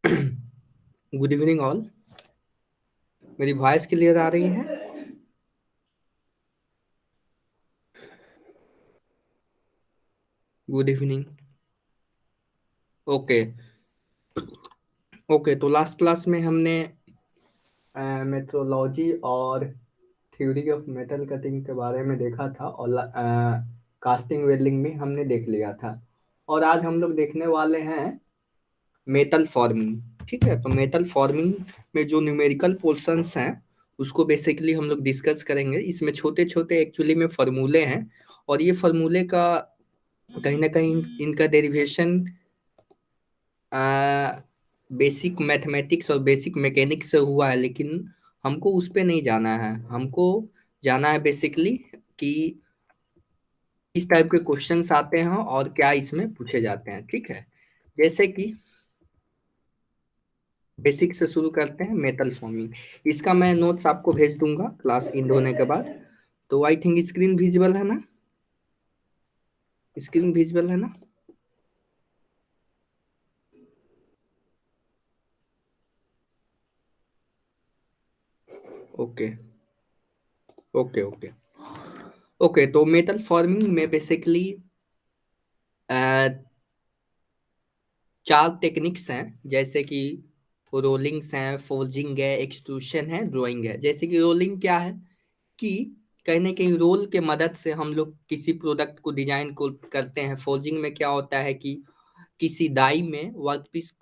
Good evening all. मेरी voice clear आ रही है? Good evening. ओके। ओके, तो लास्ट क्लास में हमने मेट्रोलॉजी और थ्योरी ऑफ मेटल कटिंग के बारे में देखा था, और कास्टिंग वेल्डिंग में हमने देख लिया था। और आज हम लोग देखने वाले हैं मेटल फॉर्मिंग। ठीक है, तो मेटल फॉर्मिंग में जो न्यूमेरिकल पोर्शंस हैं उसको बेसिकली हम लोग डिस्कस करेंगे। इसमें छोटे छोटे एक्चुअली में फार्मूले हैं, और ये फार्मूले का कहीं ना कहीं इनका डेरिवेशन बेसिक मैथमेटिक्स और बेसिक मैकेनिक्स से हुआ है, लेकिन हमको उस पे नहीं जाना है। हमको जाना है बेसिकली कि किस टाइप के क्वेश्चंस आते हैं और क्या इसमें पूछे जाते हैं। ठीक है, जैसे कि बेसिक से शुरू करते हैं, मेटल फॉर्मिंग। इसका मैं नोट्स आपको भेज दूंगा क्लास एंड होने के बाद। तो आई थिंक स्क्रीन विजिबल है ना? स्क्रीन विजिबल है ना? Okay okay okay okay. तो मेटल फॉर्मिंग में बेसिकली चार टेक्निक्स हैं, जैसे कि रोलिंग्स हैं, फोर्जिंग है, एक्सट्रूशन है, ड्राइंग है। जैसे कि रोलिंग क्या है कि कहीं ना कहीं रोल के मदद से हम लोग किसी प्रोडक्ट को डिजाइन को करते हैं। फोर्जिंग में क्या होता है कि किसी डाई में वर्कपीस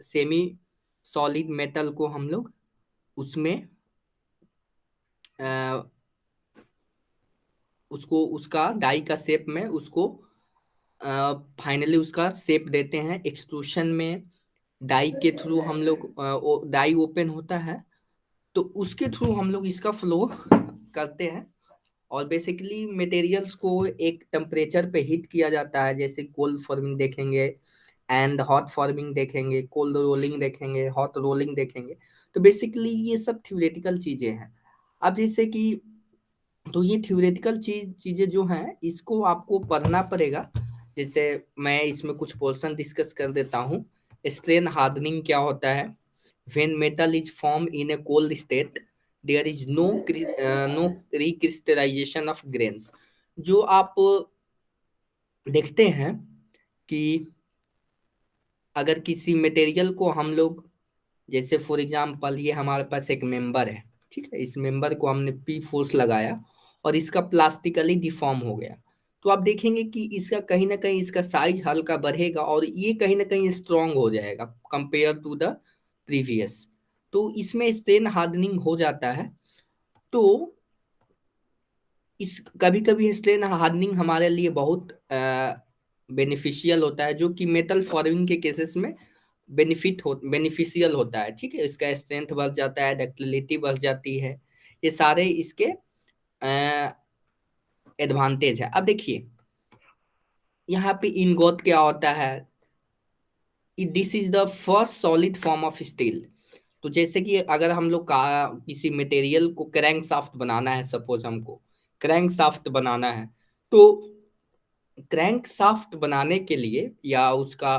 सेमी सॉलिड मेटल को हम लोग उसमें अ, उसको उसका डाई का शेप में उसको फाइनली उसका शेप देते हैं। एक्सट्रूशन में डाई के थ्रू हम लोग डाई ओपन होता है, तो उसके थ्रू हम लोग इसका फ्लो करते हैं। और बेसिकली मटेरियल्स को एक टेम्परेचर पे हीट किया जाता है, जैसे कोल्ड फॉर्मिंग देखेंगे एंड हॉट फॉर्मिंग देखेंगे, कोल्ड रोलिंग देखेंगे, हॉट रोलिंग देखेंगे। तो बेसिकली ये सब थ्योरेटिकल चीजें हैं। अब जैसे कि तो ये थ्योरेटिकल चीजें जो हैं इसको आपको पढ़ना पड़ेगा। जैसे मैं इसमें कुछ पोर्शन डिस्कस कर देता हूँ। स्ट्रेन हार्डनिंग क्या होता है? When metal is form in a cold state, there is no recrystallization of grains. जो आप देखते हैं कि अगर किसी मटेरियल को हम लोग, जैसे फॉर एग्जांपल ये हमारे पास एक मेंबर है, ठीक है, इस मेंबर को हमने पी फोर्स लगाया और इसका प्लास्टिकली डिफॉर्म हो गया। तो आप देखेंगे कि इसका कहीं ना कहीं इसका साइज हल्का बढ़ेगा और ये कहीं ना कहीं स्ट्रांग हो जाएगा कंपेयर टू द प्रीवियस। तो इसमें स्ट्रेन हार्डनिंग हो जाता है। तो इस कभी कभी स्ट्रेन हार्डनिंग हमारे लिए बहुत बेनिफिशियल होता है, जो कि मेटल फॉर्मिंग के केसेस में बेनिफिशियल होता है। ठीक है, इसका स्ट्रेंथ बढ़ जाता है, डक्टिलिटी बढ़ जाती है। ये सारे इसके एडवांटेज है। अब देखिए यहाँ पे इनगोट क्या होता है। This is the first solid form of steel. तो जैसे कि अगर हम लोग का किसी मटेरियल को क्रैंक शाफ्ट बनाना है, सपोज हमको क्रैंक शाफ्ट बनाना है, तो क्रैंक शाफ्ट बनाने के लिए या उसका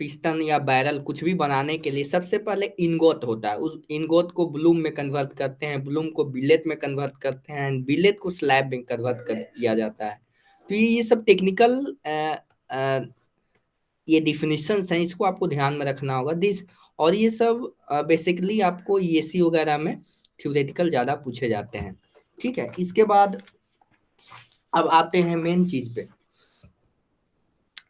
पिस्टन या बैरल कुछ भी बनाने के लिए सबसे पहले इनगोट होता है। उस इनगोट को ब्लूम में कन्वर्ट करते हैं, ब्लूम को बिलेट में कन्वर्ट करते हैं, एंड बिलेट को स्लैब में कन्वर्ट कर दिया जाता है। तो ये सब टेक्निकल ये डिफिनीशंस हैं, इसको आपको ध्यान में रखना होगा दिस। और ये सब बेसिकली आपको ईएसी वगैरह में थ्योरेटिकल ज्यादा पूछे जाते हैं। ठीक है, इसके बाद अब आते हैं मेन चीज पे।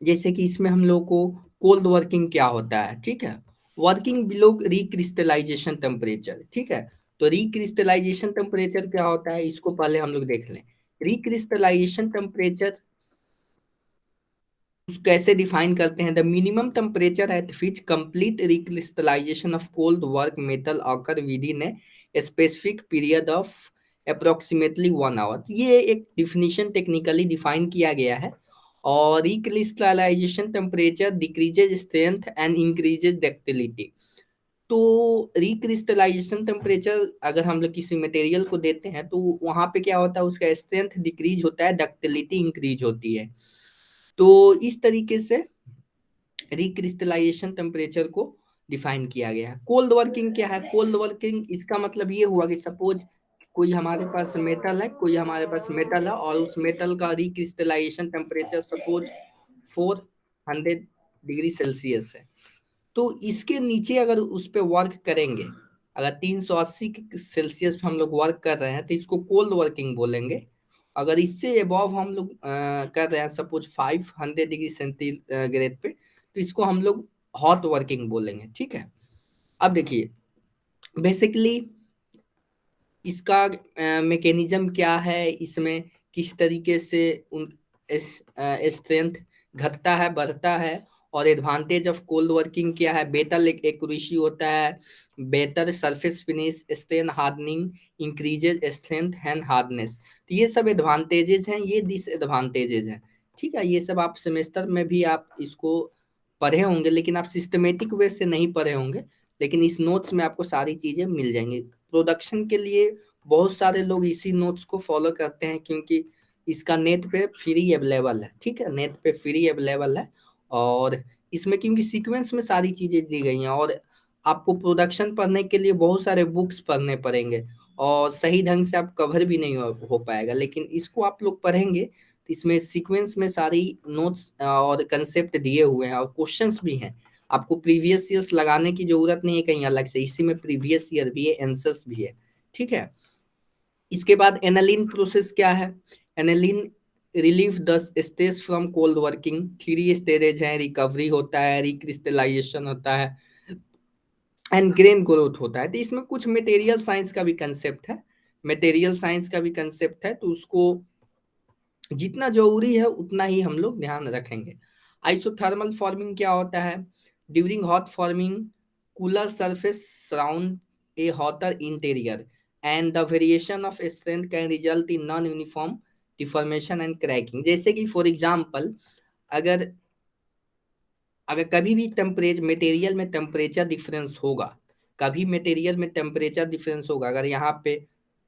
जैसे कि इसमें हम लोग को कोल्ड वर्किंग क्या होता है। ठीक है, वर्किंग बिलो रिक्रिस्टलाइजेशन टेम्परेचर। ठीक है, तो रिक्रिस्टलाइजेशन टेम्परेचर क्या होता है इसको पहले हम लोग देख लें। रिक्रिस्टलाइजेशन टेम्परेचर कैसे डिफाइन करते हैं? The minimum temperature at which complete recrystallization of cold work metal occur within a specific period of approximately 1 hour. ये एक डिफिनीशन टेक्निकली डिफाइन किया गया है। और recrystallization temperature decreases strength and increases ductility. तो recrystallization temperature अगर हम लोग किसी मटेरियल को देते हैं तो वहां पे क्या होता है, उसका स्ट्रेंथ डिक्रीज होता है, डक्टिलिटी इंक्रीज होती है। तो इस तरीके से रिक्रिस्टलाइजेशन टेम्परेचर को डिफाइन किया गया है। कोल्ड वर्किंग क्या है? कोल्ड वर्किंग इसका मतलब ये हुआ कि सपोज कोई हमारे पास मेटल है, कोई हमारे पास मेटल है और उस मेटल का recrystallisation temperature suppose 400 degree Celsius है। तो इसके नीचे अगर उस पर वर्क करेंगे, अगर 380 सेल्सियस पे हम लोग वर्क कर रहे हैं तो इसको कोल्ड वर्किंग बोलेंगे। अगर इससे एबव हम लोग कर रहे हैं सपोज 500 डिग्री सेंटीग्रेड पे, तो इसको हम लोग हॉट वर्किंग बोलेंगे। ठीक है। अब देखिए बेसिकली इसका मैकेनिज्म क्या है, इसमें किस तरीके से उन स्ट्रेंथ घटता है बढ़ता है, और एडवांटेज ऑफ कोल्ड वर्किंग क्या है। बेटर एक्यूरेसी होता है, better surface finish, strain hardening, increases strength and hardness. तो ये सब एडवांटेजेस हैं, ये डिसएडवांटेजेस हैं। ठीक है, ये सब आप सेमेस्टर में भी आप इसको पढ़े होंगे, लेकिन आप सिस्टमेटिक वे से नहीं पढ़े होंगे, लेकिन इस नोट्स में आपको सारी चीजें मिल जाएंगी। प्रोडक्शन के लिए बहुत सारे लोग इसी नोट्स को फॉलो करते हैं, क्योंकि इसका नेट पे फ्री अवेलेबल है। ठीक है, नेट पे फ्री अवेलेबल है, और इसमें क्योंकि सीक्वेंस में सारी चीजें दी गई हैं, और आपको प्रोडक्शन पढ़ने के लिए बहुत सारे बुक्स पढ़ने पड़ेंगे, और सही ढंग से आप कवर भी नहीं हो पाएगा। लेकिन इसको आप लोग पढ़ेंगे तो इसमें सीक्वेंस में सारी नोट्स और कंसेप्ट दिए हुए हैं, और क्वेश्चंस भी हैं। आपको प्रीवियस ईयर्स लगाने की जरूरत नहीं है कहीं अलग से, इसी में प्रीवियस ईयर भी है, आंसर्स भी है। ठीक है। इसके बाद एनालिन प्रोसेस क्या है? Aniline relieve the stage from cold working. 3 stage है, रिकवरी होता है, रिक्रिस्टलाइजेशन होता है, एंड ग्रेन ग्रोथ होता है। तो इसमें कुछ मटेरियल साइंस का भी कंसेप्ट है, मटेरियल साइंस का भी कंसेप्ट है, तो उसको जितना जरूरी है उतना ही हम लोग ध्यान रखेंगे। आइसोथर्मल फॉर्मिंग क्या होता है? During hot forming cooler surface surround A hotter interior and the variation of strength can result in non uniform deformation and cracking. जैसे कि फॉर एग्जांपल, अगर अगर कभी भी टेम्परेचर मटेरियल में टेम्परेचर डिफरेंस होगा, कभी मटेरियल में टेम्परेचर डिफरेंस होगा, अगर यहाँ पे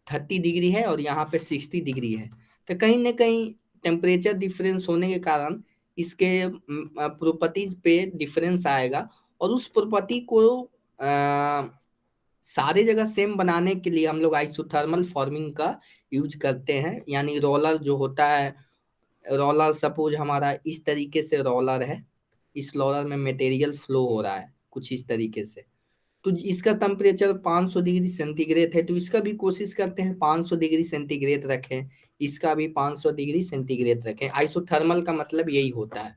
30 डिग्री है और यहाँ पे 60 डिग्री है, तो कहीं ना कहीं टेम्परेचर डिफरेंस होने के कारण इसके प्रॉपर्टीज पे डिफरेंस आएगा, और उस प्रॉपर्टी को सारे जगह सेम बनाने के लिए हम लोग आइसोथर्मल फॉर्मिंग का यूज करते हैं। यानी रोलर जो होता है, रोलर सपोज हमारा इस तरीके से रोलर है, इस रोलर में मटेरियल फ्लो हो रहा है कुछ इस तरीके से, तो इसका टेम्परेचर 500 डिग्री सेंटीग्रेड है, तो इसका भी कोशिश करते हैं 500 डिग्री सेंटीग्रेड रखें, इसका भी 500 डिग्री सेंटीग्रेड रखें। आइसोथर्मल का मतलब यही होता है।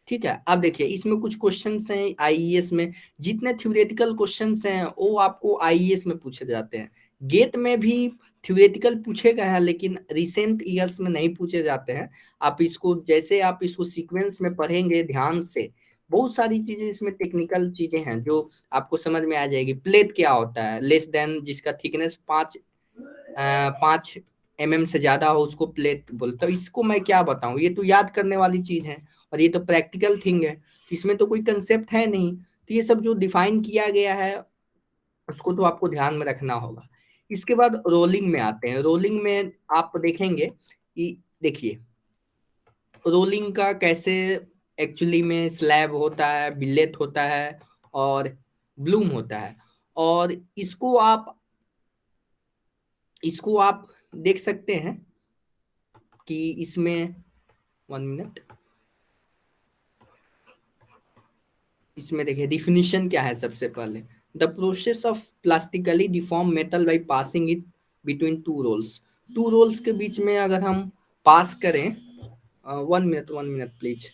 ठीक है। अब देखिए इसमें कुछ क्वेश्चंस हैं आईईएस में, जितने थ्योरेटिकल क्वेश्चंस हैं वो आपको आईईएस में पूछे जाते हैं। गेट में भी थ्योरेटिकल पूछे गए हैं, लेकिन रिसेंट ईयर्स में नहीं पूछे जाते हैं। आप इसको जैसे आप इसको सीक्वेंस में पढ़ेंगे ध्यान से, बहुत सारी चीजें इसमें टेक्निकल चीजें हैं जो आपको समझ में आ जाएगी। प्लेट क्या होता है? लेस देन जिसका थिकनेस 5 mm से ज्यादा हो उसको प्लेट बोलते हैं। तो इसको मैं क्या बताऊं, ये तो याद करने वाली चीज है, और ये तो प्रैक्टिकल थिंग है, इसमें तो कोई कंसेप्ट है नहीं। तो ये सब जो डिफाइन किया गया है उसको तो आपको ध्यान में रखना होगा। इसके बाद रोलिंग में आते हैं। रोलिंग में आप देखेंगे कि देखिए रोलिंग का कैसे एक्चुअली में स्लैब होता है, बिलेट होता है, और ब्लूम होता है। और इसको आप देख सकते हैं कि इसमें 1 मिनट, इसमें देखिए डिफिनीशन क्या है। सबसे पहले the process of plastically deform metal by passing it between two rolls. Two rolls के बीच में अगर हम पास करें, 1 मिनट 1 मिनट प्लीज।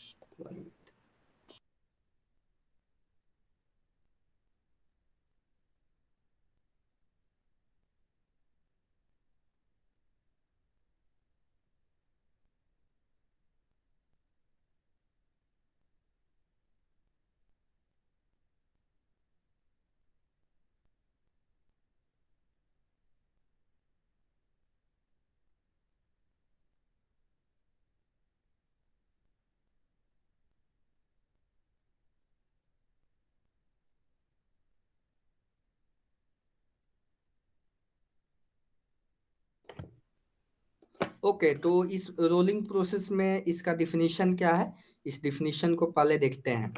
ओके, तो इस रोलिंग प्रोसेस में इसका डिफिनीशन क्या है, इस डिफिनीशन को पहले देखते हैं।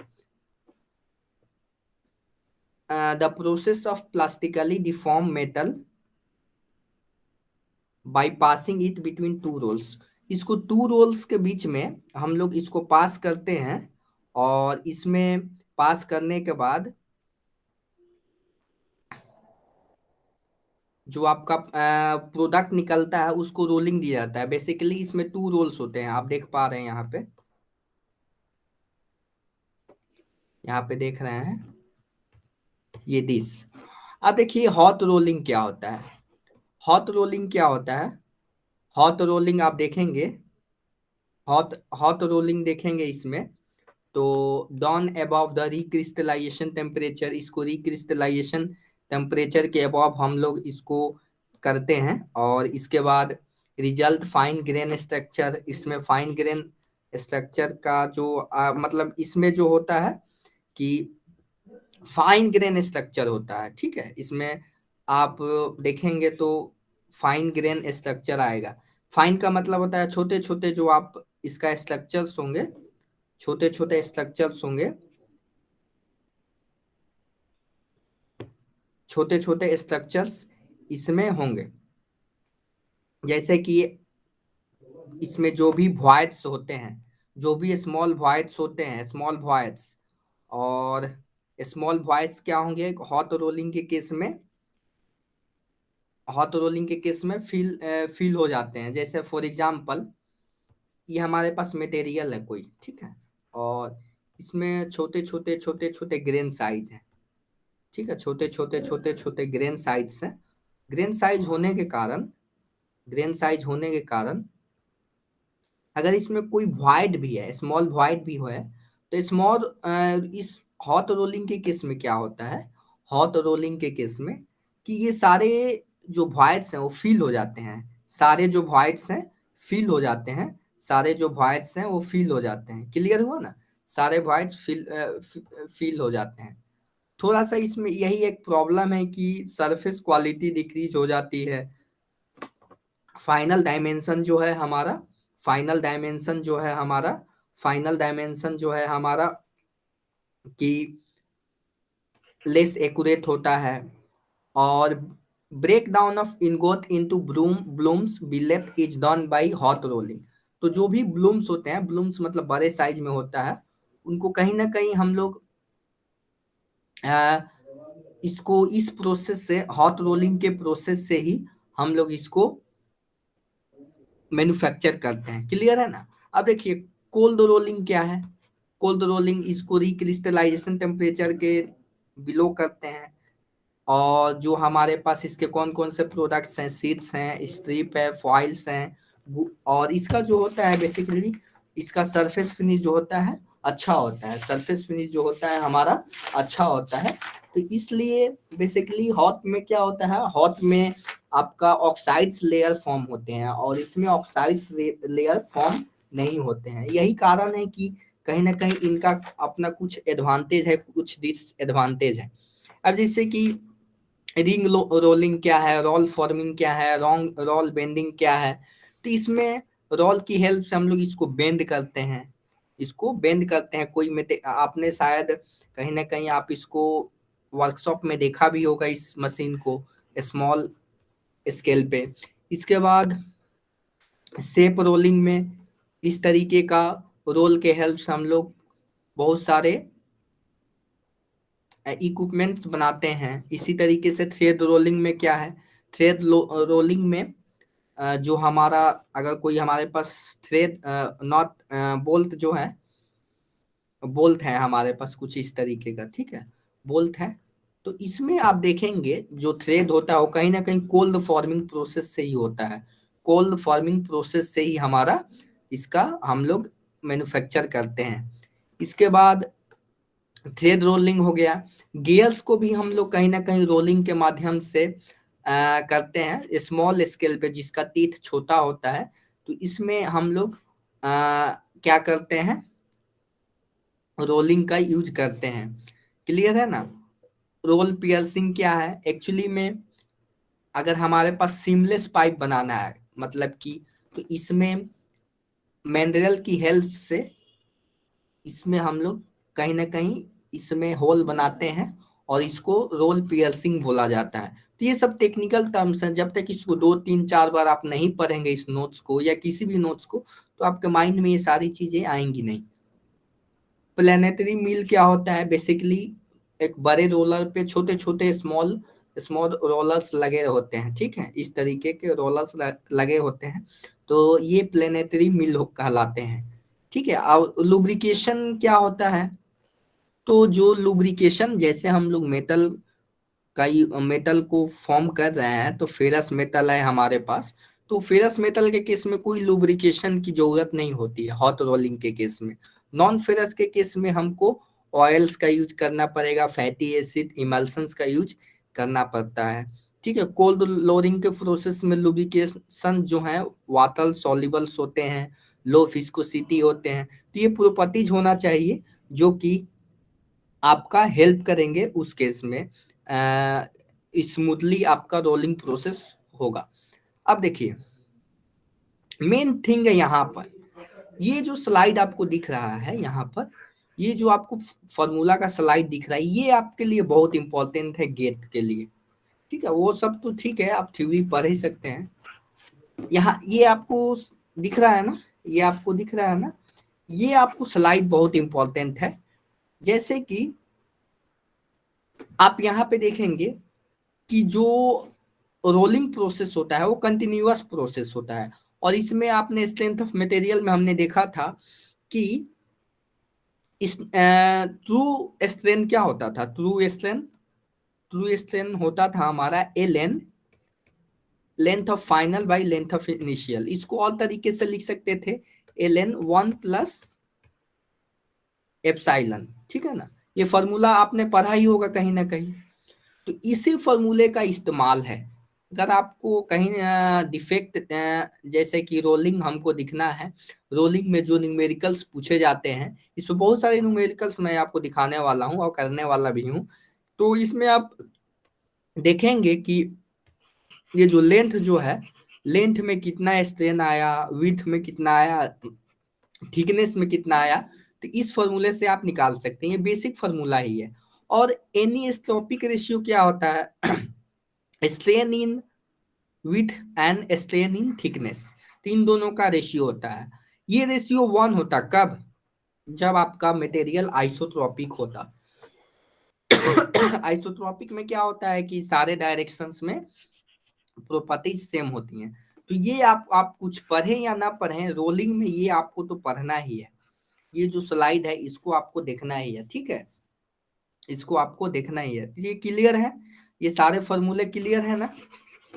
The process of plastically deform metal by passing it between two rolls. इसको टू रोल्स के बीच में हम लोग इसको पास करते हैं, और इसमें पास करने के बाद जो आपका प्रोडक्ट निकलता है उसको रोलिंग दिया जाता है। बेसिकली इसमें टू रोल्स होते हैं, आप देख पा रहे हैं यहाँ पे देख रहे हैं ये दिस। अब देखिए हॉट रोलिंग क्या होता है। हॉट रोलिंग क्या होता है? हॉट रोलिंग आप देखेंगे, हॉट हॉट रोलिंग देखेंगे इसमें, तो done above the recrystallization temperature, इसको रिक्रिस्टलाइजेशन टेम्परेचर के अबव हम लोग इसको करते हैं, और इसके बाद रिजल्ट फाइन ग्रेन स्ट्रक्चर। इसमें फाइन ग्रेन स्ट्रक्चर का जो मतलब इसमें जो होता है कि फाइन ग्रेन स्ट्रक्चर होता है, ठीक है। इसमें आप देखेंगे तो फाइन ग्रेन स्ट्रक्चर आएगा। फाइन का मतलब होता है छोटे छोटे, जो आप इसका स्ट्रक्चर्स होंगे, छोटे छोटे स्ट्रक्चर्स होंगे, छोटे छोटे स्ट्रक्चर्स इसमें होंगे। जैसे कि इसमें जो भी वॉइड्स होते हैं, जो भी स्मॉल वॉइड्स होते हैं, स्मॉल वॉइड्स, और स्मॉल वॉइड्स क्या होंगे हॉट रोलिंग के केस में, हॉट रोलिंग के केस में फील हो जाते हैं। जैसे फॉर एग्जांपल ये हमारे पास मटेरियल है कोई, ठीक है, और इसमें छोटे छोटे छोटे छोटे ग्रेन साइज है, ठीक है, छोटे छोटे छोटे छोटे ग्रेन साइज हैं। ग्रेन साइज होने के कारण, ग्रेन साइज होने के कारण अगर इसमें कोई वॉइड भी है, स्मॉल वॉइड भी है, तो स्मॉल इस हॉट रोलिंग के केस में क्या होता है, हॉट रोलिंग के केस में कि ये सारे जो वॉइड्स हैं वो फिल हो जाते हैं, सारे जो वॉइड्स हैं फिल हो जाते हैं, सारे जो वॉइड्स हैं वो फिल हो जाते हैं। क्लियर हुआ ना? सारे वॉइड्स फिल हो जाते हैं। थोड़ा सा इसमें यही एक प्रॉब्लम है कि सरफेस क्वालिटी डिक्रीज हो जाती है। फाइनल डायमेंशन जो है हमारा, फाइनल डायमेंशन जो है हमारा, फाइनल डायमेंशन जो है हमारा कि लेस एक्यूरेट होता है। और break down of ingot into blooms billet is done by hot rolling. तो जो भी ब्लूम्स होते हैं, ब्लूम्स मतलब बड़े साइज में होता है, उनको कहीं ना कहीं हम लोग इसको इस प्रोसेस से, हॉट रोलिंग के प्रोसेस से ही हम लोग इसको मैन्युफैक्चर करते हैं। क्लियर है ना? अब देखिए कोल्ड रोलिंग क्या है। कोल्ड रोलिंग इसको रिक्रिस्टलाइजेशन टेम्परेचर के बिलो करते हैं, और जो हमारे पास इसके कौन कौन से प्रोडक्ट्स हैं, शीट्स हैं, स्ट्रिप है, फॉइल्स हैं, और इसका जो होता है बेसिकली इसका सरफेस फिनिश जो होता है अच्छा होता है, सरफेस फिनिश जो होता है हमारा अच्छा होता है। तो इसलिए बेसिकली हॉट में क्या होता है, हॉट में आपका ऑक्साइड्स लेयर फॉर्म होते हैं, और इसमें ऑक्साइड्स लेयर फॉर्म नहीं होते हैं। यही कारण है कि कहीं ना कहीं इनका अपना कुछ एडवांटेज है, कुछ डिसएडवांटेज है। अब जैसे कि रिंग रोलिंग क्या है, रोल फॉर्मिंग क्या है, रोल बेंडिंग क्या है, तो इसमें रोल की हेल्प से हम लोग इसको बेंड करते हैं, इसको बेंड करते हैं। आपने शायद कहीं ना कहीं आप इसको वर्कशॉप में देखा भी होगा इस मशीन को, स्मॉल स्केल पे। इसके बाद शेप रोलिंग में इस तरीके का रोल के हेल्प से हम लोग बहुत सारे इक्विपमेंट्स बनाते हैं। इसी तरीके से थ्रेड रोलिंग में क्या है, थ्रेड रोलिंग में जो हमारा, अगर कोई हमारे पास थ्रेड नॉट बोल्ट जो है, बोल्ट है हमारे पास कुछ इस तरीके का, ठीक है, बोल्ट है, तो इसमें आप देखेंगे जो थ्रेड होता है वो कहीं ना कहीं कोल्ड फॉर्मिंग प्रोसेस से ही होता है। कोल्ड फॉर्मिंग प्रोसेस से ही हमारा इसका हम लोग मैन्युफैक्चर करते हैं। इसके बाद थ्रेड रोलिंग हो गया। गियर्स को भी हम लोग कहीं ना कहीं रोलिंग के माध्यम से करते हैं स्मॉल स्केल पे, जिसका टीथ छोटा होता है, तो इसमें हम लोग क्या करते हैं, रोलिंग का यूज करते हैं। क्लियर है ना? रोल पियर्सिंग क्या है एक्चुअली में, अगर हमारे पास सीमलेस पाइप बनाना है मतलब कि, तो इसमें मैंड्रेल की हेल्प से इसमें हम लोग कहीं ना कहीं इसमें होल बनाते हैं, और इसको रोल पियर्सिंग बोला जाता है। तो ये सब टेक्निकल टर्म्स हैं, जब तक इसको 2 3 4 बार आप नहीं पढ़ेंगे इस नोट्स को या किसी भी नोट्स को, तो आपके माइंड में ये सारी चीजें आएंगी नहीं। प्लेनेटरी मिल क्या होता है? बेसिकली एक बड़े रोलर पे छोटे छोटे स्मॉल स्मॉल रोलर्स लगे होते हैं, ठीक है, इस तरीके के रोलर्स लगे होते हैं, तो ये प्लेनेटरी मिल कहलाते हैं, ठीक है। और लुब्रिकेशन क्या होता है? तो जो लुब्रिकेशन, जैसे हम लोग कई मेटल को फॉर्म कर रहे हैं, तो फेरस मेटल है हमारे पास, तो फेरस मेटल के केस में कोई लुब्रिकेशन की जरूरत नहीं होती है हॉट रोलिंग के केस में। नॉन फेरस के केस में हमको ऑयल्स का यूज करना पड़ेगा, फैटी एसिड इमल्सन्स का यूज करना पड़ता है, ठीक है। कोल्ड लोडिंग के प्रोसेस में लुब्रिकेशन जो है वाटर सॉल्युबल्स होते हैं, लो विस्कोसिटी होते हैं, तो ये प्रॉपर्टीज होना चाहिए जो कि आपका हेल्प करेंगे उस केस में, स्मूथली आपका रोलिंग प्रोसेस होगा। अब देखिए मेन थिंग है यहाँ पर, ये जो स्लाइड आपको दिख रहा है यहाँ पर, ये जो आपको फॉर्मूला का स्लाइड दिख रहा है, ये आपके लिए बहुत इंपॉर्टेंट है गेट के लिए, ठीक है। वो सब तो ठीक है, आप थ्योरी पढ़ ही सकते हैं। यहाँ ये आपको दिख रहा है ना, ये आपको दिख रहा है ना, ये आपको स्लाइड बहुत इंपॉर्टेंट है। जैसे कि आप यहाँ पे देखेंगे कि जो रोलिंग प्रोसेस होता है वो कंटिन्यूअस प्रोसेस होता है, और इसमें आपने स्ट्रेंथ ऑफ मटेरियल में हमने देखा था कि इस ट्रू स्ट्रेन क्या होता था? ट्रू स्ट्रेन होता था हमारा L N, length of final by length of initial. इसको और तरीके से लिख सकते थे, एल एन 1 + एप्साइलन, ठीक है ना। ये फॉर्मूला आपने पढ़ा ही होगा कहीं ना कहीं। तो इसी फॉर्मूले का इस्तेमाल है, अगर आपको कहीं डिफेक्ट, जैसे कि रोलिंग हमको दिखना है, रोलिंग में जो न्यूमेरिकल्स पूछे जाते हैं, इसमें बहुत सारे न्यूमेरिकल्स मैं आपको दिखाने वाला हूँ और करने वाला भी हूँ। तो इसमें आप देखेंगे कि ये जो लेंथ जो है, लेंथ में कितना स्ट्रेन आया, विड्थ में कितना आया, थिकनेस में कितना आया, तो इस फॉर्मूले से आप निकाल सकते हैं, ये बेसिक फॉर्मूला ही है। और एनिस्टोपिक रेशियो क्या होता है? Strain in with and strain in thickness, तीन दोनों का रेशियो होता है। ये रेशियो 1 होता कब? जब आपका मटेरियल आइसोट्रोपिक होता। आइसोट्रोपिक में क्या होता है कि सारे डायरेक्शंस में प्रॉपर्टीज सेम होती हैं। तो ये आप कुछ पढ़ें या ना पढ़ें, रोलिंग में ये आपको तो पढ़ना ही है। ये जो स्लाइड है इसको आपको देखना ही है, ठीक है, इसको आपको देखना ही है। ये क्लियर है? ये सारे फॉर्मूले क्लियर है ना?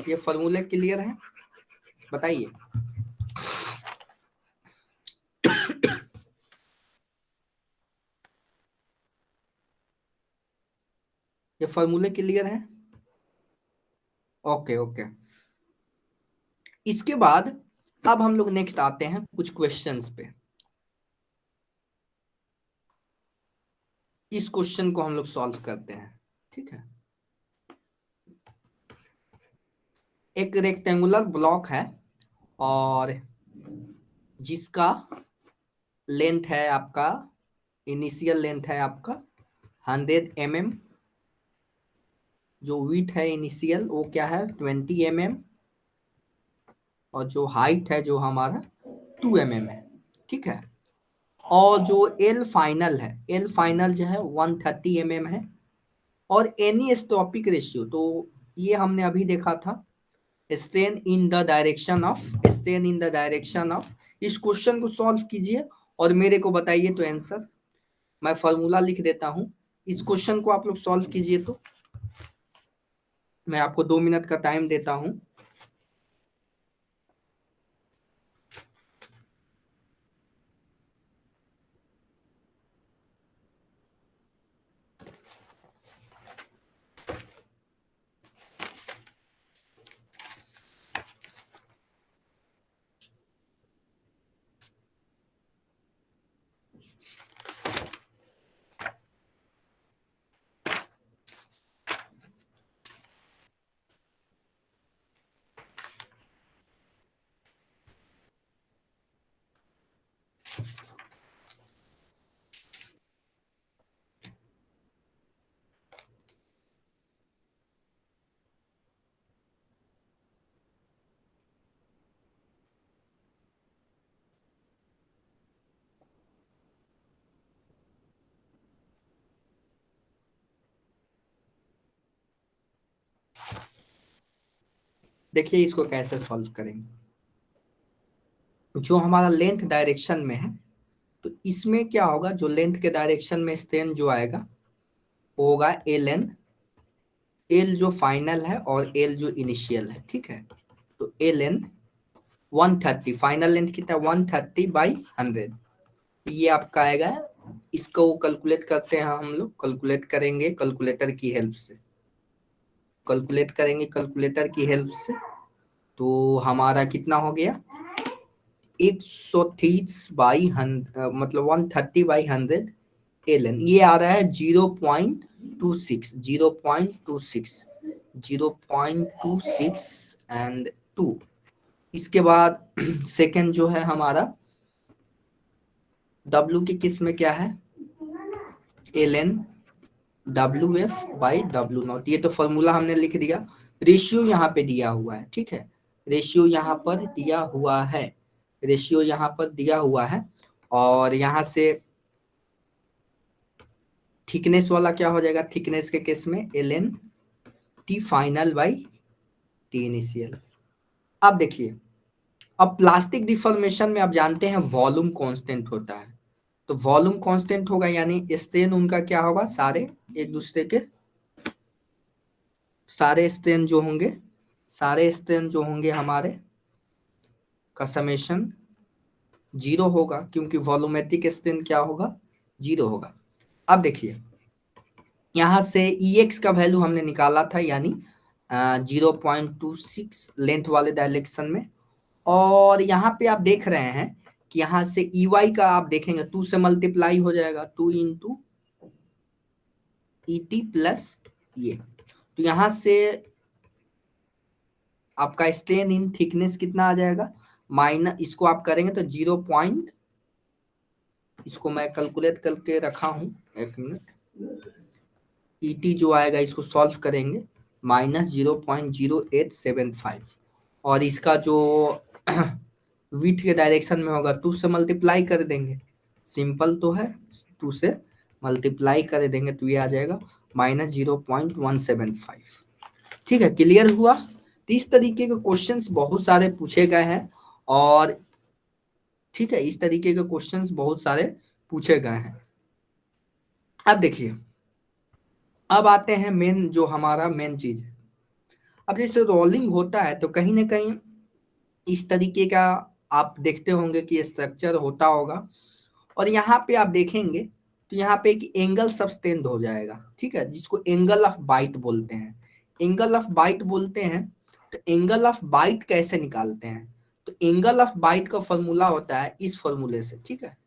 ये फॉर्मूले क्लियर है? बताइए। ये फॉर्मूले क्लियर है? Okay okay. इसके बाद अब हम लोग नेक्स्ट आते हैं कुछ क्वेश्चंस पे। इस क्वेश्चन को हम लोग सॉल्व करते हैं, ठीक है। एक रेक्टेंगुलर ब्लॉक है और जिसका लेंथ है आपका, इनिशियल लेंथ है आपका 100 mm, जो विड्थ है इनिशियल वो क्या है 20 mm, और जो हाइट है जो हमारा 2 mm है, ठीक है। और जो एल फाइनल है, एल फाइनल जो है 130 mm है। और एनी स्टॉपिक रेशियो, तो ये हमने अभी देखा था, strain in the direction of, strain in the direction of. इस क्वेश्चन को सॉल्व कीजिए और मेरे को बताइए तो आंसर। मैं फॉर्मूला लिख देता हूं, इस क्वेश्चन को आप लोग सॉल्व कीजिए। तो मैं आपको 2 मिनट का टाइम देता हूं। देखिए इसको कैसे सॉल्व करेंगे। जो हमारा लेंथ डायरेक्शन में है, तो इसमें क्या होगा, जो लेंथ के डायरेक्शन में स्ट्रेन जो आएगा वो होगा एल एन, एल जो फाइनल है और एल जो इनिशियल है, ठीक है। तो एल एन 130, फाइनल लेंथ कितना 130/100, ये आपका आएगा। इसको कैलकुलेट करते हैं हम लोग, कैलकुलेट करेंगे कैलकुलेटर की हेल्प से, कैलकुलेट करेंगे कैलकुलेटर की हेल्प से। तो हमारा कितना हो गया 130/100, मतलब 130/100 एल एन, ये आ रहा है 0.26, 0.26, 0.26 एंड 2। इसके बाद सेकंड जो है हमारा W की किस में क्या है, एल एन WF/W0, ये तो फॉर्मूला हमने लिख दिया। रेशियो यहाँ पे दिया हुआ है, ठीक है, रेशियो यहाँ पर दिया हुआ है, रेशियो यहाँ पर दिया हुआ है। और यहाँ से थिकनेस वाला क्या हो जाएगा, थिकनेस के केस में L N T final by T initial. अब देखिए, अब प्लास्टिक डिफॉर्मेशन में आप जानते हैं वॉल्यूम कांस्टेंट होता है, तो वॉल्यूम कांस्टेंट होगा यानी स्ट्रेन उनका क्या होगा, सारे एक दूसरे के, सारे स्ट्रेन जो होंगे, सारे स्ट्रेन जो होंगे हमारे का समेशन जीरो होगा, क्योंकि वॉल्यूमेट्रिक स्ट्रेन क्या होगा, जीरो होगा। अब देखिए यहाँ से Ex का वैल्यू हमने निकाला था, यानी 0.26 लेंथ वाले डायरेक्शन में। और यहाँ पे आप देख रहे हैं कि यहाँ से EY का आप देखेंगे 2 से मल्टीप्लाई हो जाएगा, 2 इंटू ET प्लस ये, तो यहाँ से आपका स्ट्रेन इन थिकनेस कितना आ जाएगा, माइनस, इसको आप करेंगे तो 0 पॉइंट, इसको मैं कैलकुलेट करके रखा हूं, एक मिनट, ET जो आएगा इसको सॉल्व करेंगे, -0.0875, और इसका जो विथ के डायरेक्शन में होगा 2 से मल्टीप्लाई कर देंगे, सिंपल तो है, 2 से मल्टीप्लाई कर देंगे तो ये आ जाएगा -0.175। ठीक है, क्लियर हुआ। तो इस तरीके के क्वेश्चंस बहुत सारे पूछे गए हैं, और ठीक है, इस तरीके के क्वेश्चंस बहुत सारे पूछे गए हैं। अब देखिए, अब आते हैं मेन, जो हमारा मेन चीज है। अब जैसे रोलिंग होता है तो कहीं ना कहीं इस तरीके का आप देखते होंगे कि स्ट्रक्चर होता होगा, और यहाँ पे आप देखेंगे तो यहाँ पे एक एंगल सब्सटेंड हो जाएगा, ठीक है, जिसको एंगल ऑफ बाइट बोलते हैं, एंगल ऑफ बाइट बोलते हैं। तो एंगल ऑफ बाइट कैसे निकालते हैं, तो एंगल ऑफ बाइट का फॉर्मूला होता है इस फॉर्मूले से, ठीक है,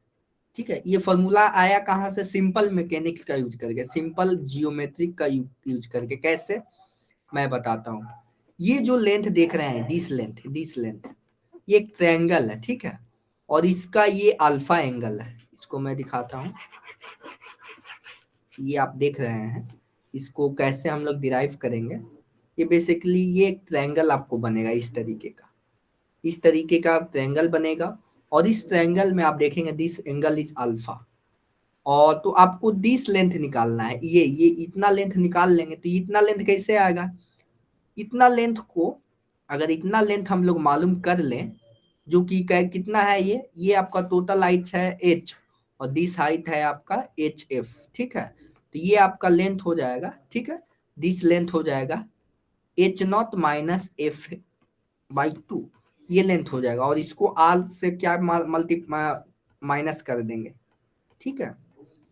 ठीक है। ये फॉर्मूला आया कहाँ से, सिंपल मैकेनिक्स का यूज करके, सिंपल जियोमेट्रिक का यूज करके। कैसे, मैं बताता हूँ। ये जो लेंथ देख रहे हैं, दिस लेंथ, ये एक ट्रायंगल है, ठीक है, और इसका ये अल्फा एंगल है, इसको मैं दिखाता हूँ। ये आप देख रहे हैं, इसको कैसे हम लोग डिराइव करेंगे। ये बेसिकली ये एक ट्रायंगल आपको बनेगा इस तरीके का, इस तरीके का ट्रायंगल बनेगा, और इस ट्रायंगल में आप देखेंगे दिस एंगल इज अल्फा, और तो आपको दिस लेंथ निकालना है, ये इतना लेंथ निकाल लेंगे। तो इतना लेंथ कैसे आएगा, इतना लेंथ को, अगर इतना लेंथ हम लोग मालूम कर लें, जो कि कितना है, ये आपका टोटल हाइट है h, और दिस हाइट है आपका hf, ठीक है। तो ये आपका लेंथ हो जाएगा, ठीक है, दिस लेंथ हो जाएगा h0 माइनस f/2, ये लेंथ हो जाएगा, और इसको r से क्या मल्टी माइनस कर देंगे, ठीक है।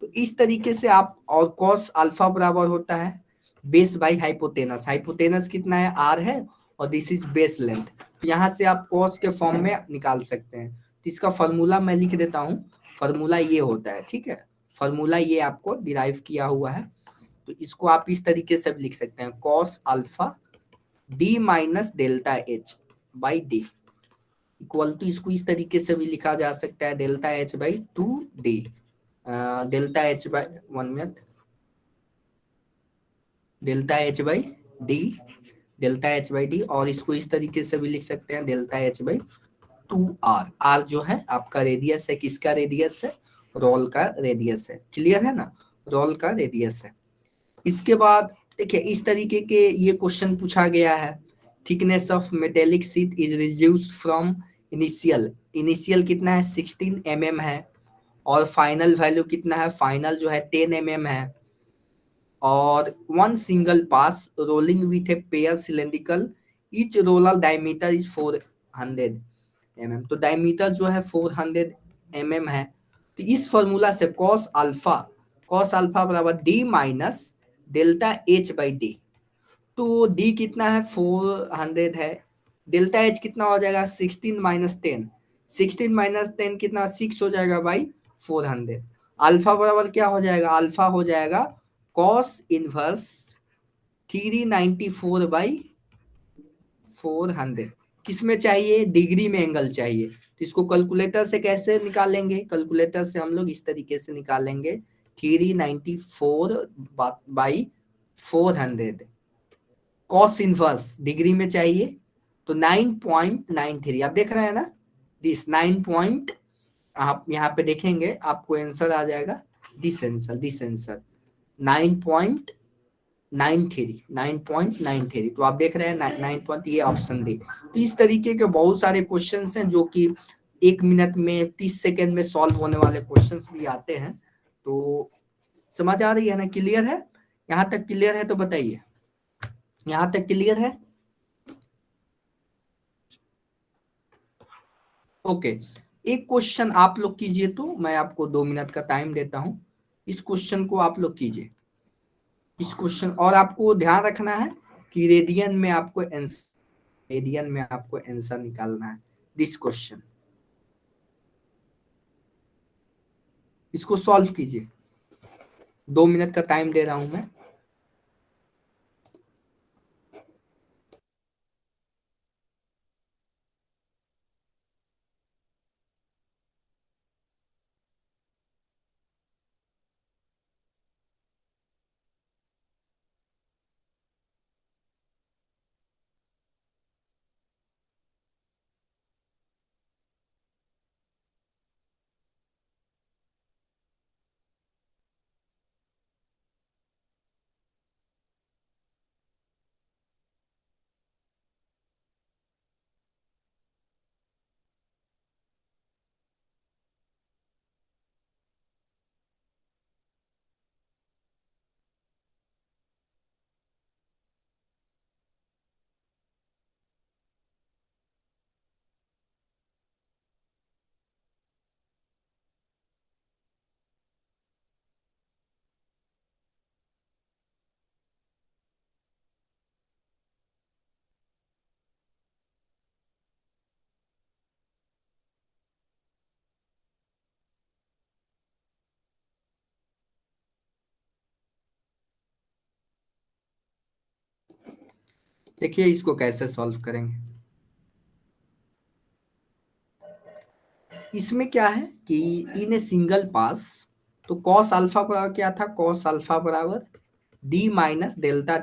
तो इस तरीके से आप, और cos अल्फा बराबर होता है बेस बाई हाइपोटेनस, हाइपोटेनस कितना है, r है, और दिस इज बेस लेंथ। तो यहाँ से आप cos के फॉर्म में निकाल सकते हैं। तो इसका फॉर्मूला मैं लिख देता हूँ, फॉर्मूला ये होता है, ठीक है, फॉर्मूला ये आपको डिराइव किया हुआ है। तो इसको आप इस तरीके से भी लिख सकते हैं, cos alpha d minus delta h by D equal to, इसको इस तरीके से भी लिखा जा सकता है, delta h by 2d, delta h by 1 minute, delta h by D, delta h by D, और इसको इस तरीके से भी लिख सकते हैं, delta h by 2r, r जो है आपका रेडियस है, किसका रेडियस है, रोल का रेडियस है, क्लियर है ना, रोल का रेडियस है। इसके बाद देखिए, इस तरीके के ये क्वेश्चन पूछा गया है thickness of metallic sheet is reduced from initial कितना है 16 mm है, और फाइनल वैल्यू कितना है, फाइनल जो है 10 mm है, और one single pass rolling with a pair cylindrical, each roller diameter is 400 mm, तो डायमीटर जो है 400 mm है। तो इस फॉर्मूला से कॉस अल्फा बराबर D minus delta H by D, तो डी कितना है 400 है, डेल्टा एच कितना हो जाएगा 16 - 10, 16 - 10 कितना 6 हो जाएगा बाई 400। अल्फा बराबर क्या हो जाएगा, अल्फा हो जाएगा कॉस इनवर्स 394 बाई 400। किसमें चाहिए, डिग्री में एंगल चाहिए, तो इसको कैलकुलेटर से कैसे निकालेंगे, कैलकुलेटर से हम लोग इस तरीके से निकालेंगे 394 बाई 400, कॉस इनवर्स डिग्री में चाहिए तो 9.93, आप देख रहे हैं ना, दिस 9 आप यहाँ पे देखेंगे आपको आंसर आ जाएगा, दिस आंसर 9.93, तो आप देख रहे हैं 9 ये ऑप्शन डी। तो इस तरीके के बहुत सारे क्वेश्चंस हैं जो कि 1 मिनट में 30 सेकेंड में सॉल्व होने वाले क्वेश्चंस भी आते हैं। तो समझ आ रही है ना, क्लियर है, यहाँ तक क्लियर है तो बताइए, यहाँ तक क्लियर है। ओके, एक क्वेश्चन आप लोग कीजिए, तो मैं आपको 2 मिनट का टाइम देता हूं, इस क्वेश्चन को आप लोग कीजिए, इस क्वेश्चन, और आपको ध्यान रखना है कि रेडियन में आपको आंसर निकालना है दिस क्वेश्चन। इसको सॉल्व कीजिए, 2 मिनट का टाइम दे रहा हूं मैं। देखिए इसको कैसे सॉल्व करेंगे, इसमें क्या है कि इन ए सिंगल पास, तो कॉस अल्फा बराबर क्या था, कॉस अल्फा बराबर D minus delta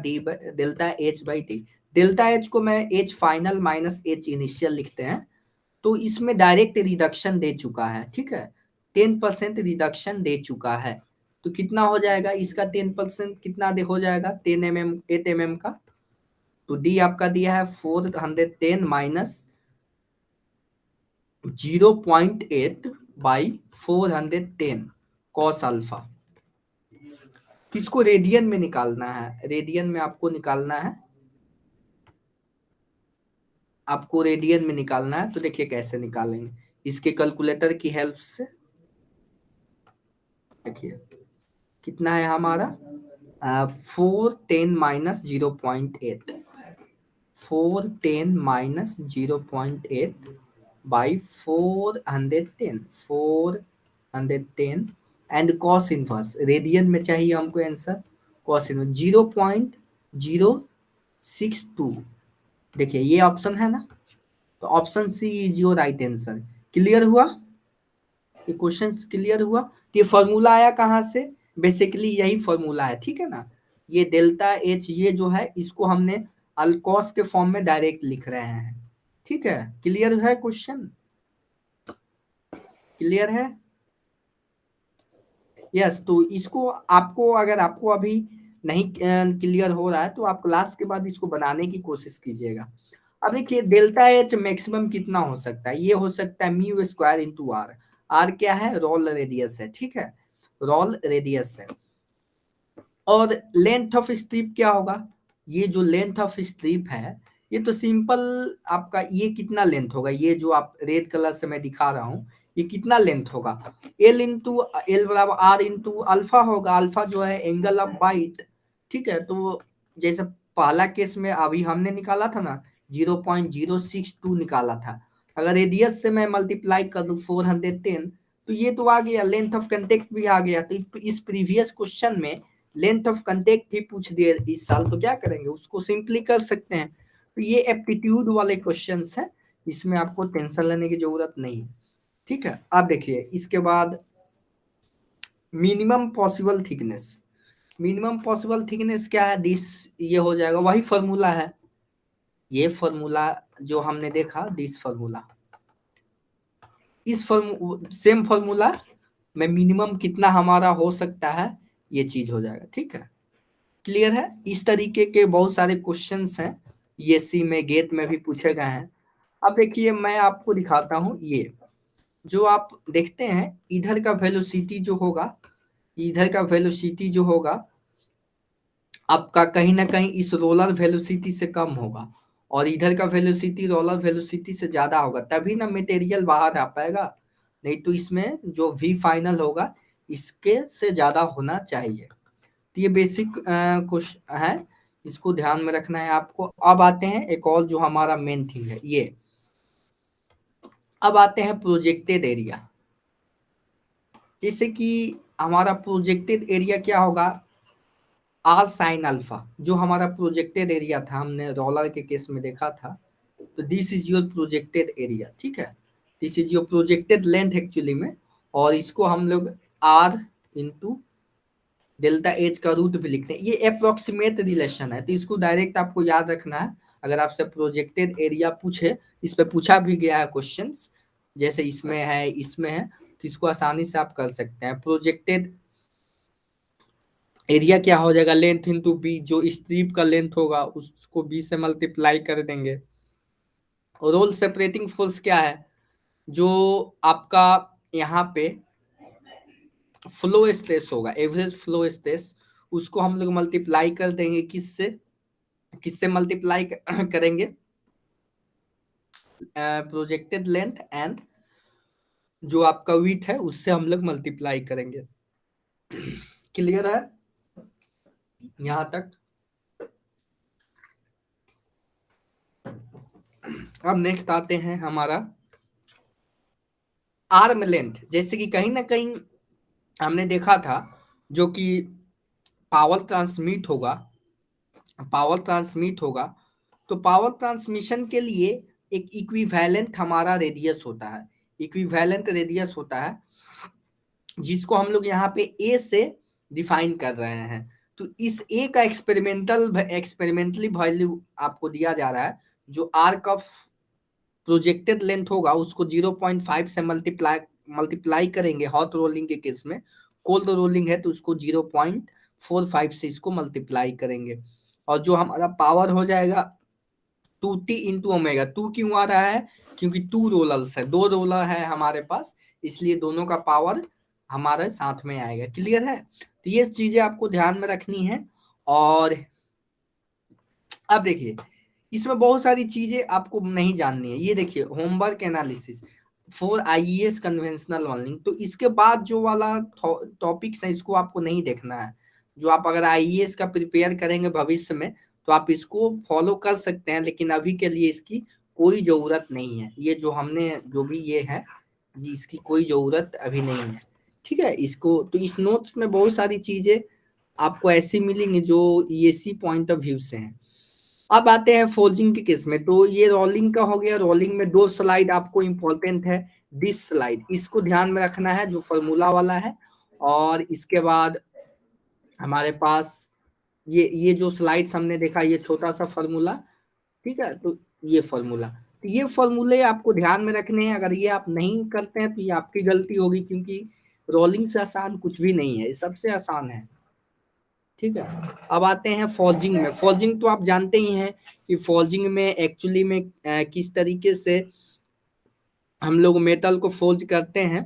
H by D, delta H को मैं H final minus H initial लिखते हैं, तो इसमें डायरेक्ट रिडक्शन दे चुका है, ठीक है, 10% रिडक्शन दे चुका है, तो कितना हो जाएगा इसका 10% कितना दे हो जाएगा 10 mm 8 mm का, तो डी आपका दिया है 410 माइनस 0.8 बाई 410 कॉस अल्फा। किसको रेडियन में निकालना है, रेडियन में आपको निकालना है, आपको रेडियन में निकालना है, तो देखिए कैसे निकालेंगे, इसके कैलकुलेटर की हेल्प से। देखिए कितना है हमारा 410 - 0.8, 410 - 0.8 by 410 and cos inverse, radian में चाहिए हमको आंसर, कॉस इनवर्स 0.062, देखिए ये ऑप्शन है ना, तो option C is your right answer. Clear हुआ, ये क्वेश्चन क्लियर हुआ, तो ये फॉर्मूला आया कहाँ से, बेसिकली यही फॉर्मूला है, ठीक है ना, ये डेल्टा एच ये जो है इसको हमने अल्कोस के फॉर्म में डायरेक्ट लिख रहे हैं, ठीक है, क्लियर है क्वेश्चन, क्लियर है। यस, तो इसको आपको अगर आपको अभी नहीं क्लियर हो रहा है तो आप क्लास के बाद इसको बनाने की कोशिश कीजिएगा। अब देखिए डेल्टा एच मैक्सिमम कितना हो सकता है, ये हो सकता है mu square into R. R क्या है, रोल रेडियस है, ठीक है, रोल रेडियस है। और लेंथ ऑफ स्ट्रिप क्या होगा, ये जो लेंथ ऑफ स्ट्रिप है ये तो सिंपल आपका, ये कितना लेंथ होगा, ये जो आप रेड कलर से मैं दिखा रहा हूँ ये कितना लेंथ होगा, एल इंटू एल बराबर आर इंटू अल्फा होगा। अल्फा जो है एंगल ऑफ बाइट, ठीक है। तो जैसे पहला केस में अभी हमने निकाला था ना 0.062 निकाला था, अगर रेडियस से मैं मल्टीप्लाई कर दूं 410 तो ये तो आ गया, लेंथ ऑफ कंटेक्ट भी आ गया। तो इस प्रीवियस क्वेश्चन में लेंथ ऑफ कंटेक्ट ही पूछ दिए इस साल, तो क्या करेंगे उसको सिंपली कर सकते हैं। तो ये एप्टीट्यूड वाले क्वेश्चंस हैं, इसमें आपको टेंशन लेने की जरूरत नहीं है, ठीक है। अब देखिए इसके बाद minimum possible thickness, minimum possible thickness क्या है, दिस, ये हो जाएगा वही फॉर्मूला है, ये फॉर्मूला जो हमने देखा, दिस फॉर्मूला, इस सेम फॉर्मूला में मिनिमम कितना हमारा हो सकता है ये चीज हो जाएगा, ठीक है। क्लियर है, इस तरीके के बहुत सारे क्वेश्चंस हैं, ये सी में गेट में भी पूछे गए हैं। अब देखिए मैं आपको दिखाता हूँ, ये जो आप देखते हैं इधर का वेलोसिटी जो होगा, इधर का वेलोसिटी जो होगा आपका कहीं ना कहीं इस रोलर वेलोसिटी से कम होगा, और इधर का वेलोसिटी रोलर वेलोसिटी से ज्यादा होगा, तभी ना मटेरियल बाहर आ पाएगा, नहीं तो इसमें जो वी फाइनल होगा इसके से ज्यादा होना चाहिए। तो ये बेसिक क्वेश्चन है, इसको ध्यान में रखना है आपको। अब आते हैं एक और जो हमारा मेन थिंग है ये, अब आते हैं प्रोजेक्टेड एरिया। जैसे कि हमारा प्रोजेक्टेड एरिया क्या होगा, आर साइन अल्फा, जो हमारा प्रोजेक्टेड एरिया था हमने रोलर के केस में देखा था, तो this is your projected area, ठीक है, this is your projected length actually में, और इसको हम लोग आर इंटू डेल्टा एच का रूट भी लिखते हैं, ये अप्रोक्सीमेट रिलेशन है, तो इसको डायरेक्ट आपको याद रखना है। अगर आपसे प्रोजेक्टेड एरिया पूछे, इस पे पूछा भी गया है क्वेश्चंस, जैसे इसमें है इसमें है, तो इसको आसानी से आप कर सकते हैं। प्रोजेक्टेड एरिया क्या हो जाएगा, लेंथ इंटू बी, जो स्ट्रिप का लेंथ होगा उसको बी से मल्टीप्लाई कर देंगे। रोल सेपरेटिंग फोर्स क्या है, जो आपका यहाँ पे फ्लो स्ट्रेस होगा, एवरेज फ्लो स्ट्रेस, उसको हम लोग मल्टीप्लाई कर देंगे किससे, किससे मल्टीप्लाई करेंगे, प्रोजेक्टेड लेंथ एंड जो आपका विड्थ है उससे हम लोग मल्टीप्लाई करेंगे। क्लियर है यहां तक। अब नेक्स्ट आते हैं हमारा आर्म लेंथ। जैसे कि कहीं ना कहीं हमने देखा था जो कि पावर ट्रांसमिट होगा, पावर ट्रांसमिट होगा, तो पावर ट्रांसमिशन के लिए एक इक्विवेलेंट हमारा रेडियस होता है, इक्विवेलेंट रेडियस होता है जिसको हम लोग यहाँ पे ए से डिफाइन कर रहे हैं। तो इस ए का एक्सपेरिमेंटली वैल्यू आपको दिया जा रहा है, जो आर्क ऑफ प्रोजेक्टेड लेंथ होगा उसको 0.5 से मल्टीप्लाई करेंगे हॉट रोलिंग के केस में, कोल्ड रोलिंग है तो उसको 0.45 से इसको मल्टीप्लाई करेंगे, और जो हमारा पावर हो जाएगा 2t इंटू ओमेगा। टू क्यों आ रहा है, क्योंकि टू रोलर्स है, दो रोलर है हमारे पास, इसलिए दोनों का पावर हमारे साथ में आएगा। क्लियर है, तो ये चीजें आपको ध्यान में रखनी है। और अब देखिए इसमें बहुत सारी चीजें आपको नहीं जाननी है, ये देखिए homework analysis for IES conventional learning, तो इसके बाद जो वाला टॉपिक्स है इसको आपको नहीं देखना है। जो आप अगर आईईएस का प्रिपेयर करेंगे भविष्य में तो आप इसको फॉलो कर सकते हैं, लेकिन अभी के लिए इसकी कोई जरूरत नहीं है, ये जो हमने जो भी ये है इसकी कोई जरूरत अभी नहीं है, ठीक है। इसको तो इस नोट्स में बहुत सारी चीजें आपको ऐसी मिलेंगी जो ईएसी पॉइंट ऑफ व्यू से हैं। अब आते हैं फोल्डिंग के केस में, तो ये रोलिंग का हो गया। रोलिंग में दो स्लाइड आपको इंपॉर्टेंट है, दिस स्लाइड इसको ध्यान में रखना है जो फॉर्मूला वाला है, और इसके बाद हमारे पास ये जो स्लाइड्स हमने देखा ये छोटा सा फॉर्मूला, ठीक है। तो ये फॉर्मूला, तो ये फॉर्मूले आपको ध्यान में रखने हैं, अगर ये आप नहीं करते हैं तो ये आपकी गलती होगी, क्योंकि रोलिंग से आसान कुछ भी नहीं है, सबसे आसान है। ठीक है। अब आते हैं फॉल्जिंग में। फॉल्जिंग तो आप जानते ही हैं कि फॉल्जिंग में एक्चुअली में किस तरीके से हम लोग मेटल को फोल्ज करते हैं।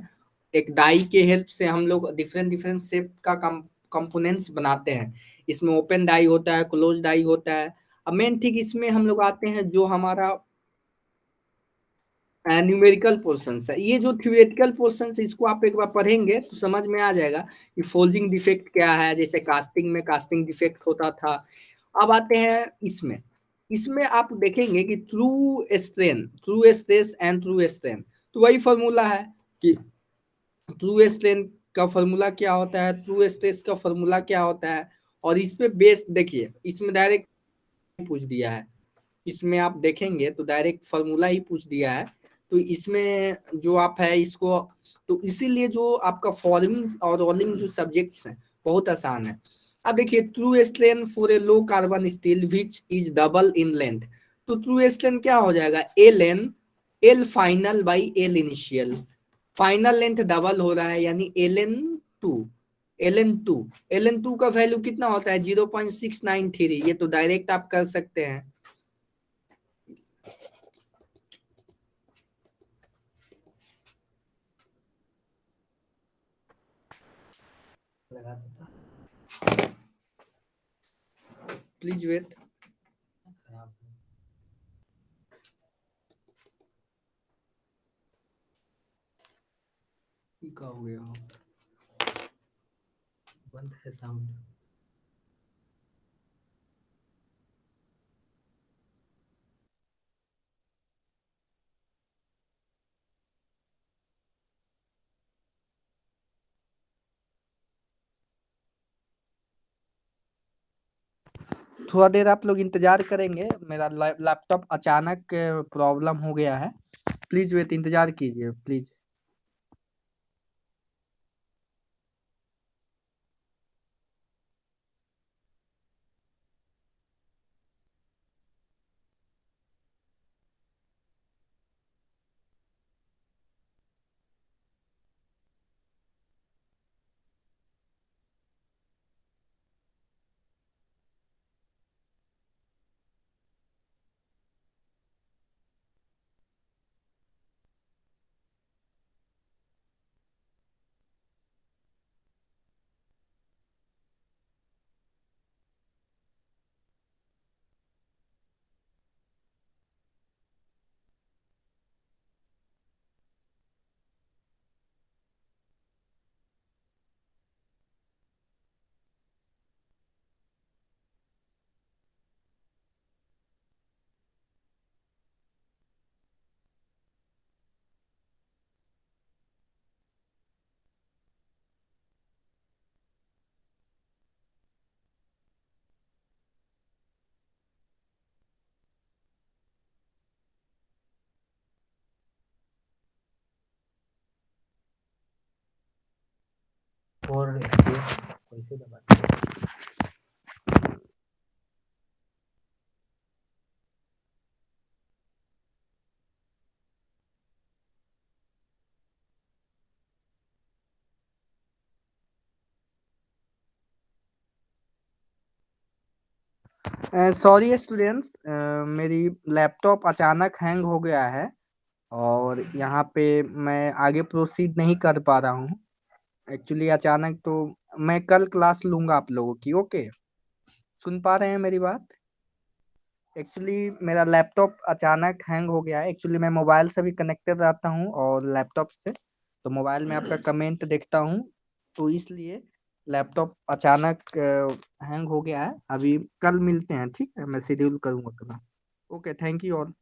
एक डाई के हेल्प से हम लोग डिफरेंट डिफरेंट शेप का कंपोनेंट्स बनाते हैं। इसमें ओपन डाई होता है, क्लोज डाई होता है। अब मेन ठीक इसमें हम लोग आते हैं जो हमारा न्यूमेरिकल पोर्शन है। ये जो थ्योरेटिकल पोर्शन है इसको आप एक बार पढ़ेंगे तो समझ में आ जाएगा कि फोल्जिंग डिफेक्ट क्या है। जैसे कास्टिंग में कास्टिंग डिफेक्ट होता था। अब आते हैं इसमें। इसमें आप देखेंगे कि through stress and through strain, तो वही फॉर्मूला है कि ट्रू स्ट्रेन का फॉर्मूला क्या होता है, ट्रू स्ट्रेस का फॉर्मूला क्या होता है। और इस पे बेस देखिए, इसमें डायरेक्ट पूछ दिया है। इसमें आप देखेंगे तो डायरेक्ट फॉर्मूला ही पूछ दिया है। तो इसमें जो आप है इसको, तो इसीलिए जो आपका फॉर्मिंग और रोलिंग जो सब्जेक्ट्स हैं बहुत आसान है। अब देखिए true strain for a low carbon steel which is double in length. तो ट्रू स्ट्रेन क्या हो जाएगा, L N, L final by L initial. Final length double हो रहा है यानी टू एल एन टू का वैल्यू कितना होता है 0.693। ये तो डायरेक्ट आप कर सकते हैं। Please wait. क्या हो गया, बंद है साउंड। थोड़ा देर आप लोग इंतजार करेंगे, मेरा लैपटॉप अचानक प्रॉब्लम हो गया है। प्लीज वेट, इंतजार कीजिए प्लीज। और कैसे दबा। सॉरी स्टूडेंट्स, मेरी लैपटॉप अचानक हैंग हो गया है और यहाँ पे मैं आगे प्रोसीड नहीं कर पा रहा हूँ। एक्चुअली अचानक तो मैं कल क्लास लूंगा आप लोगों की। ओके, सुन पा रहे हैं मेरी बात? एक्चुअली मेरा लैपटॉप अचानक हैंग हो गया है। एक्चुअली मैं मोबाइल से भी कनेक्टेड रहता हूँ और लैपटॉप से, तो मोबाइल में आपका कमेंट देखता हूँ, तो इसलिए लैपटॉप अचानक हैंग हो गया है। अभी कल मिलते हैं, ठीक है? मैं शेड्यूल करूँगा class. Okay, thank you all.